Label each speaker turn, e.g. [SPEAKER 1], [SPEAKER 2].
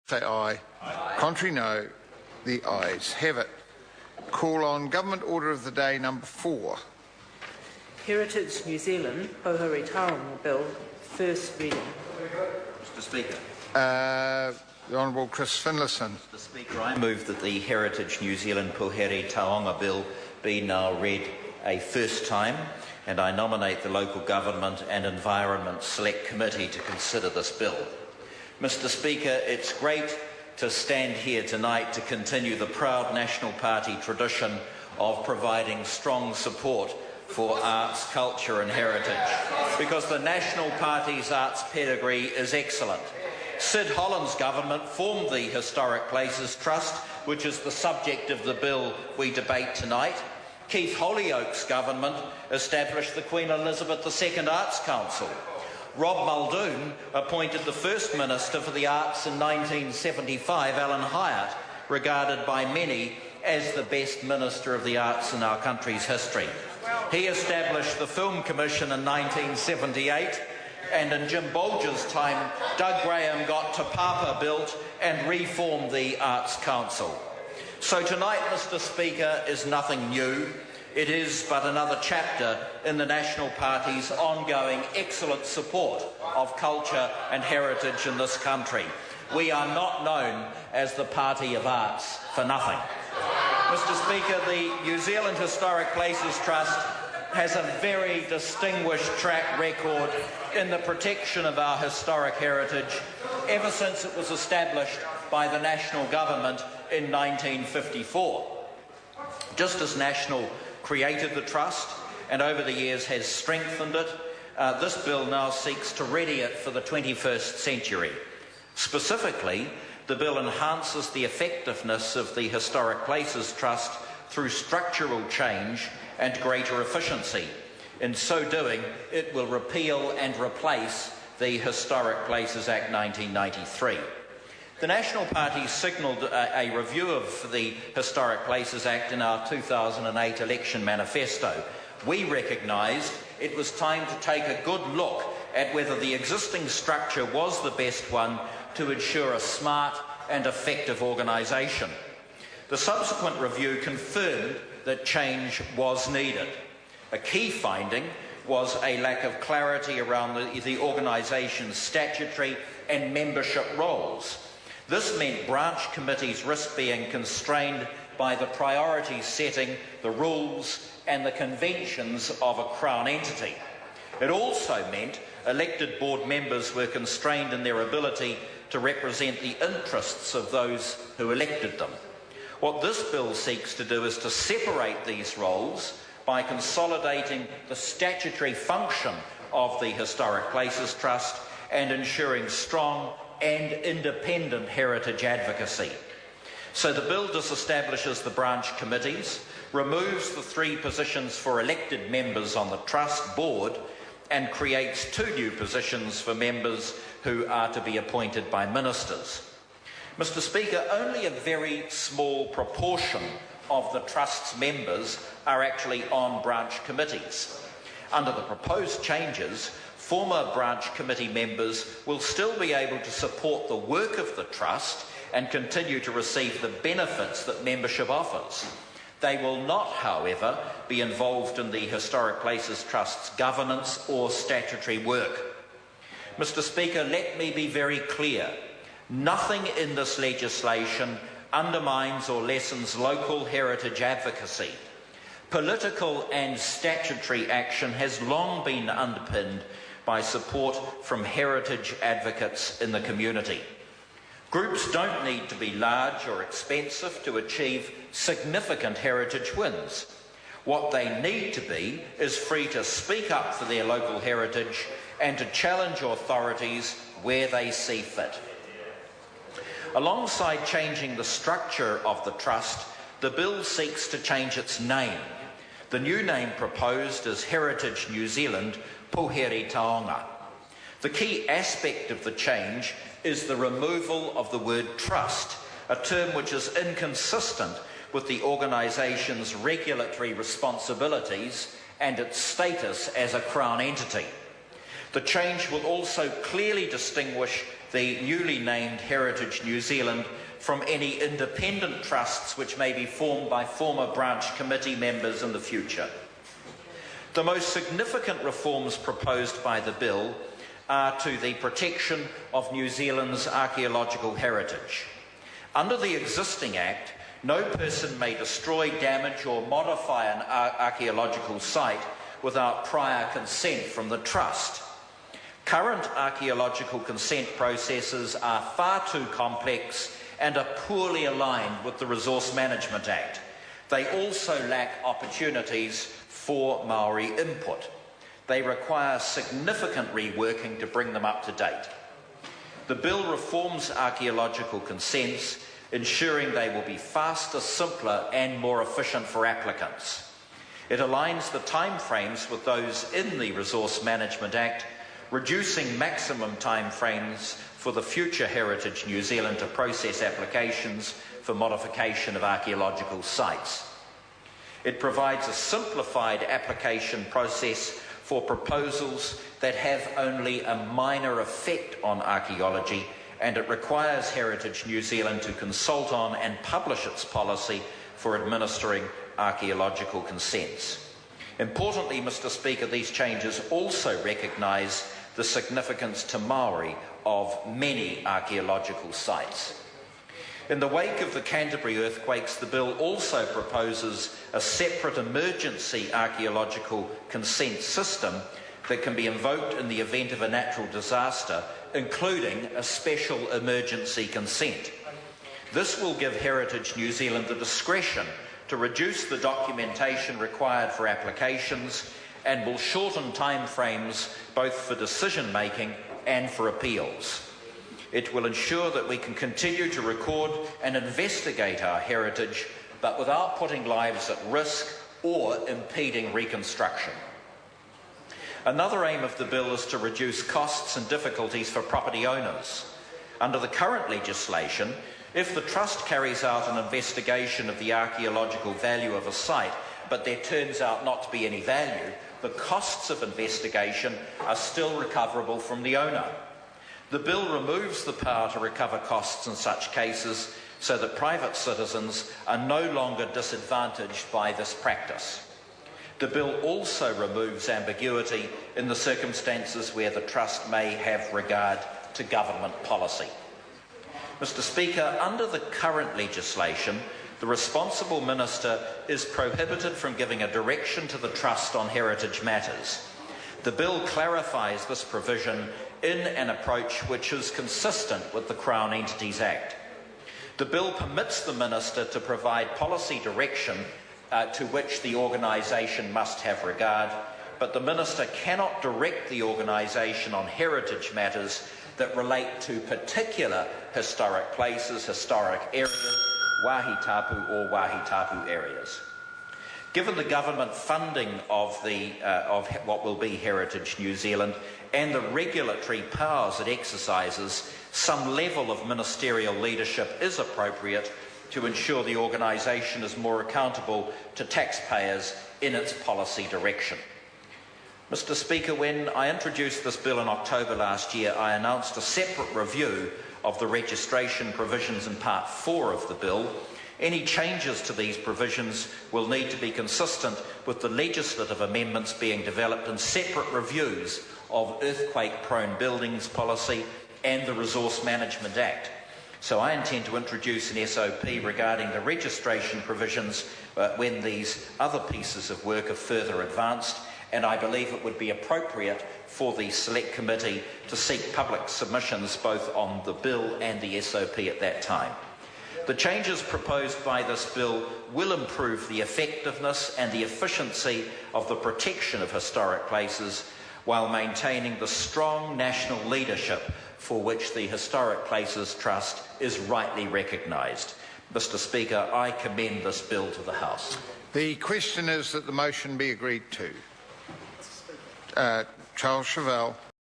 [SPEAKER 1] Say aye. Aye. Contrary no. The ayes have it. Call on Government Order of the Day number 4.
[SPEAKER 2] Heritage New Zealand Pouhere Taonga Bill, first reading.
[SPEAKER 3] Mr Speaker.
[SPEAKER 1] The Honourable Chris Finlayson.
[SPEAKER 3] Mr Speaker, I move that the Heritage New Zealand Pouhere Taonga Bill be now read a first time, and I nominate the Local Government and Environment Select Committee to consider this bill. Mr Speaker, it's great to stand here tonight to continue the proud National Party tradition of providing strong support for arts, culture and heritage, because the National Party's arts pedigree is excellent. Sid Holland's government formed the Historic Places Trust, which is the subject of the bill we debate tonight. Keith Holyoake's government established the Queen Elizabeth II Arts Council. Rob Muldoon appointed the First Minister for the Arts in 1975, Alan Hyatt, regarded by many as the best Minister of the Arts in our country's history. He established the Film Commission in 1978, and in Jim Bolger's time, Doug Graham got Te Papa built and reformed the Arts Council. So tonight, Mr Speaker, is nothing new. It is but another chapter in the National Party's ongoing excellent support of culture and heritage in this country. We are not known as the Party of Arts for nothing. Mr Speaker, the New Zealand Historic Places Trust has a very distinguished track record in the protection of our historic heritage ever since it was established by the National Government in 1954. Just as National created the Trust and over the years has strengthened it, this bill now seeks to ready it for the 21st century. Specifically, the bill enhances the effectiveness of the Historic Places Trust through structural change and greater efficiency. In so doing, it will repeal and replace the Historic Places Act 1993. The National Party signalled a review of the Historic Places Act in our 2008 election manifesto. We recognised it was time to take a good look at whether the existing structure was the best one to ensure a smart and effective organisation. The subsequent review confirmed that change was needed. A key finding was a lack of clarity around the organisation's statutory and membership roles. This meant branch committees risked being constrained by the priorities setting, the rules and the conventions of a Crown entity. It also meant elected board members were constrained in their ability to represent the interests of those who elected them. What this bill seeks to do is to separate these roles by consolidating the statutory function of the Historic Places Trust and ensuring strong and independent heritage advocacy. So the bill disestablishes the branch committees, removes the 3 positions for elected members on the Trust board, and creates 2 new positions for members who are to be appointed by ministers. Mr Speaker, only a very small proportion of the Trust's members are actually on branch committees. Under the proposed changes, former branch committee members will still be able to support the work of the Trust and continue to receive the benefits that membership offers. They will not, however, be involved in the Historic Places Trust's governance or statutory work. Mr Speaker, let me be very clear. Nothing in this legislation undermines or lessens local heritage advocacy. Political and statutory action has long been underpinned by support from heritage advocates in the community. Groups don't need to be large or expensive to achieve significant heritage wins. What they need to be is free to speak up for their local heritage and to challenge authorities where they see fit. Alongside changing the structure of the Trust, the bill seeks to change its name. The new name proposed is Heritage New Zealand Pouhere Taonga. The key aspect of the change is the removal of the word trust, a term which is inconsistent with the organisation's regulatory responsibilities and its status as a Crown entity. The change will also clearly distinguish the newly named Heritage New Zealand from any independent trusts which may be formed by former branch committee members in the future. The most significant reforms proposed by the bill are to the protection of New Zealand's archaeological heritage. Under the existing Act, no person may destroy, damage or modify an archaeological site without prior consent from the Trust. Current archaeological consent processes are far too complex and are poorly aligned with the Resource Management Act. They also lack opportunities for Maori input. They require significant reworking to bring them up to date. The bill reforms archaeological consents, ensuring they will be faster, simpler and more efficient for applicants. It aligns the timeframes with those in the Resource Management Act, reducing maximum timeframes for the future Heritage New Zealand to process applications for modification of archaeological sites. It provides a simplified application process for proposals that have only a minor effect on archaeology, and it requires Heritage New Zealand to consult on and publish its policy for administering archaeological consents. Importantly, Mr. Speaker, these changes also recognise the significance to Maori of many archaeological sites. In the wake of the Canterbury earthquakes, the bill also proposes a separate emergency archaeological consent system that can be invoked in the event of a natural disaster, including a special emergency consent. This will give Heritage New Zealand the discretion to reduce the documentation required for applications and will shorten timeframes both for decision making and for appeals. It will ensure that we can continue to record and investigate our heritage, but without putting lives at risk or impeding reconstruction. Another aim of the bill is to reduce costs and difficulties for property owners. Under the current legislation, if the Trust carries out an investigation of the archaeological value of a site, but there turns out not to be any value, the costs of investigation are still recoverable from the owner. The bill removes the power to recover costs in such cases so that private citizens are no longer disadvantaged by this practice. The bill also removes ambiguity in the circumstances where the Trust may have regard to government policy. Mr. Speaker, under the current legislation, the responsible minister is prohibited from giving a direction to the Trust on heritage matters. The bill clarifies this provision in an approach which is consistent with the Crown Entities Act. The bill permits the minister to provide policy direction to which the organisation must have regard, but the minister cannot direct the organisation on heritage matters that relate to particular historic places, historic areas, wāhi tapu or wāhi tapu areas. Given the government funding of what will be Heritage New Zealand and the regulatory powers it exercises, some level of ministerial leadership is appropriate to ensure the organisation is more accountable to taxpayers in its policy direction. Mr. Speaker, when I introduced this bill in October last year, I announced a separate review of the registration provisions in Part 4 of the bill. Any changes to these provisions will need to be consistent with the legislative amendments being developed in separate reviews of earthquake-prone buildings policy and the Resource Management Act. So I intend to introduce an SOP regarding the registration provisions when these other pieces of work are further advanced, and I believe it would be appropriate for the Select Committee to seek public submissions both on the bill and the SOP at that time. The changes proposed by this bill will improve the effectiveness and the efficiency of the protection of historic places while maintaining the strong national leadership for which the Historic Places Trust is rightly recognised. Mr. Speaker, I commend this bill to the House.
[SPEAKER 1] The question is that the motion be agreed to. Charles Chauvel.